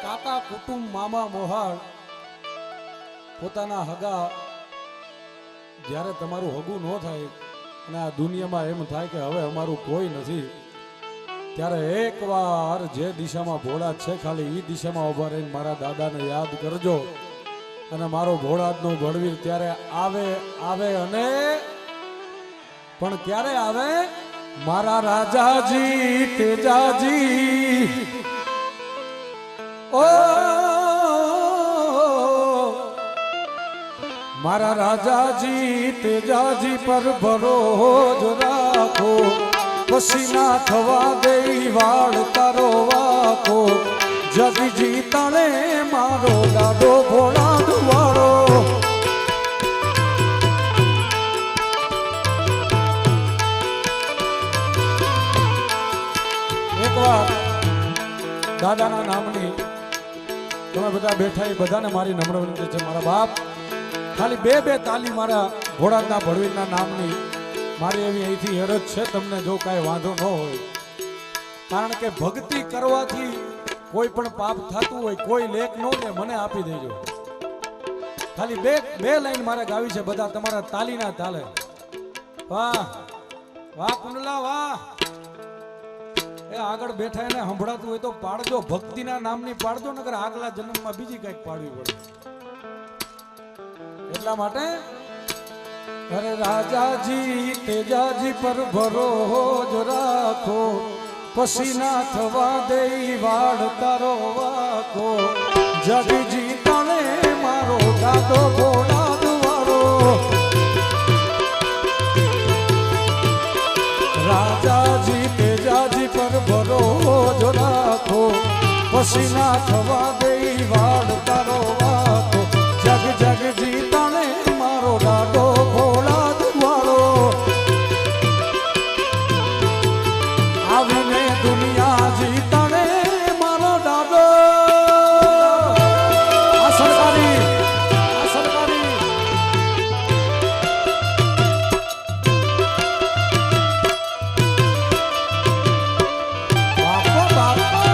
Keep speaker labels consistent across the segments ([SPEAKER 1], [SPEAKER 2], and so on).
[SPEAKER 1] કાકા કુટુંબ મામા મોહાળ પોતાના હગા જ્યારે તમારું હગું ન થાય અને આ દુનિયામાં એમ થાય કે હવે અમારું કોઈ નથી, ત્યારે એકવાર જે દિશામાં ભોળાદ છે ખાલી એ દિશામાં ઉભા રહીને મારા દાદાને યાદ કરજો. અને મારો ભોળાદનો બળવીર ત્યારે આવે આવે અને પણ ક્યારે આવે? મારા રાજાજી તેજાજી, ઓ મારા રાજાજી તેજાજી પર ભરોસો રાખો, પછી ના થવા દે વાળ તારો વાકો. જગજી તણે મારો દાદો ભોળાદ વાળો. એકવાર દાદાના નામની તમે બધા બેઠા એ બધાને મારી નમ્ર વિનંતી છે, મારા બાપ ખાલી બે તાલી મારા ભોળાદના ભળવીરના નામની મારી એવી અહીંથી અરજ છે તમને, જો કાંઈ વાંધો ન હોય. કારણ કે ભક્તિ કરવાથી કોઈ પણ પાપ થતું હોય, કોઈ લેખ ન લે મને આપી દેજો. ખાલી બે લાઈન મારે ગાવી છે, બધા તમારા તાલીના તાલે. વાહ વાહ કુંડલા વાહ. એ આગળ બેઠા એને સંભળાતું હોય તો પાડજો, ભક્તિના નામની પાડજો, નકર આગલા જન્મમાં બીજી કંઈક પાડવી પડે. એટલા માટે અરે રાજાજી તેજાજી પર ભરોસો રાખો, પછી ના થવા દે વાળ તારો વાકો. જગજી તણે મારો દાદો ભોળાદ વાળો. રાજાજી તેજાજી પર ભરોસો રાખો, પછી ના થવા દે વાળ તારો વાકો. જગજી તણે મારો દાદો ભોળાદ વાળો. આવીને દુનિયા જીતણે મારો દાદો. આ સરકારી બાપા બાપા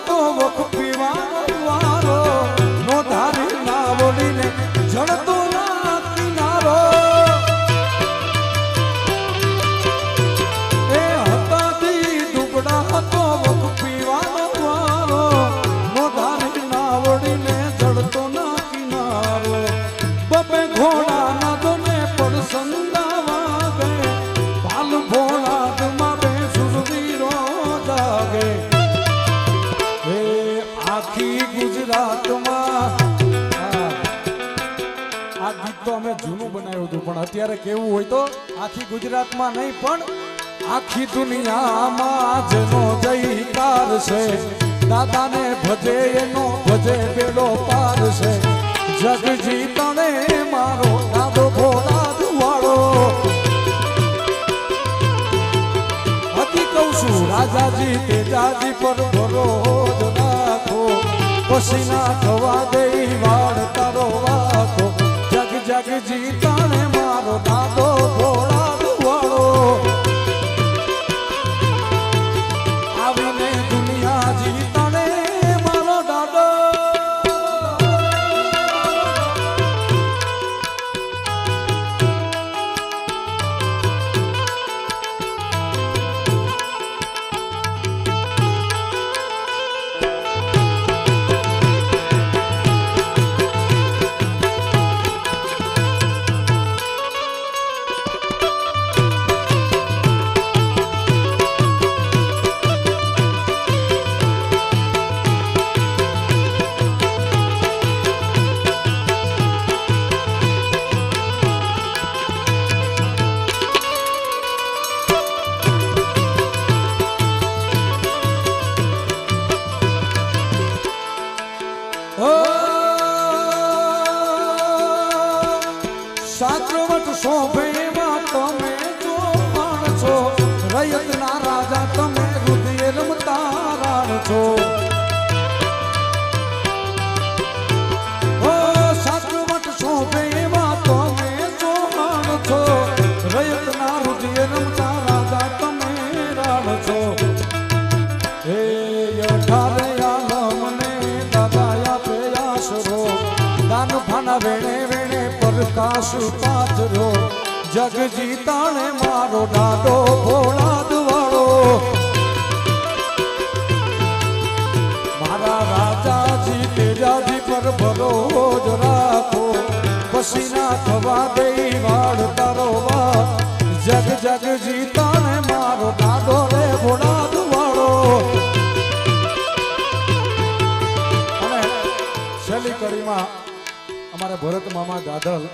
[SPEAKER 1] તો વખ પીવાનો વારો નો ધારી ના બોલીને જણતો ના કિનારો. એ હતાથી દુબળા હતો વખ પીવાનો વારો નો ધારી ના બોલીને જડતો ના કિનારો. બબે ઘોડા ના દોને પર સંદાવા ગે, બાલ ભોળાદ માં બે સુરવીરો જાગે. આખી ગુજરાતમાં આ ગીત તો અમે જૂનું બનાવ્યું હતું, પણ અત્યારે કેવું હોય તો આખી ગુજરાતમાં નહીં પણ આખી દુનિયામાં જેનો જયકાર છે, દાદાને ભજે એનો ભજે બેડો પાર છે. જગજી તણે મારો દાદો ભોળાદ વાળો. હજી કહું છું રાજાજી તેજાજી પર ભરોસો રાખો, પછી ના થવા દે વાળ તારો વાકો. જગજી તણે મારો દાદો ભોળાદ વાળો. આવીને દુનિયા જીતણે મારો દાદો. સાચુમત શોભે એવા તમે જો માણસો રયતના રાજા તમે રુધિર રમતા રાણ છો ઓ સાચુમત શોભે એવા તમે જો માણસો રયતના રુધિર રમતા રાજા તમે રાણ છો હે યઠારે આલમને દાદાયા પ્રયાસરો દાન ભાના વેણે વેણે પ્રકાશ પાથરો જગ જીતાણે મારો દાદો ભોળા દવાળો મારા રાજાજી તેજાજી પર ભરોજ રાખો પછી ના થવા દઈ વાળ તારો વા જગ જગ જીતાણે મારો દાદો રે ભોળા દવાળો અને છેલ્લી કડીમાં અમારે ભરત મામા ગાધલ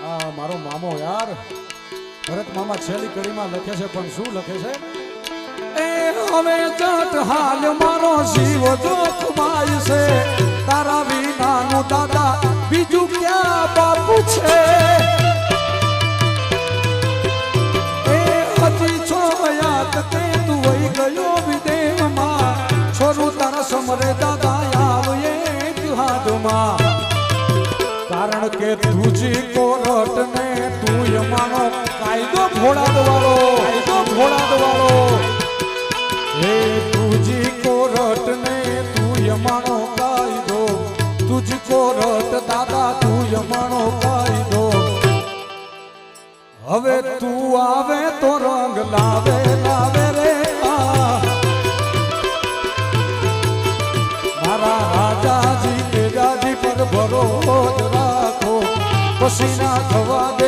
[SPEAKER 1] આ મારો મામો યાર ભરત મામા છેલ્લી કડીમાં લખે છે પણ શું લખે છે એ હવે જાત હાલ મારો શિવ જોખમાય છે તારા વિનાનું દાદા બીજું ક્યાં બાપુ છે એ હજી છો યાદ તે તું વહી ગયો વિદેહમાં છોરું તારા સમરે દાદા આવ એક હાથમાં કારણ કે તુજી કોરટ ને તું યમાનો કાયદો ફોડાદ વાળો હે તુજી કોરટ ને તું યમાનો કાયદો તુજી કોરટ દાદા તું યમાનો કાયદો હવે તું આવે તો રંગ લાવે રે મારા રાજાજી તેજાજી પર ભરોજ રાખો પછી ના થવા દે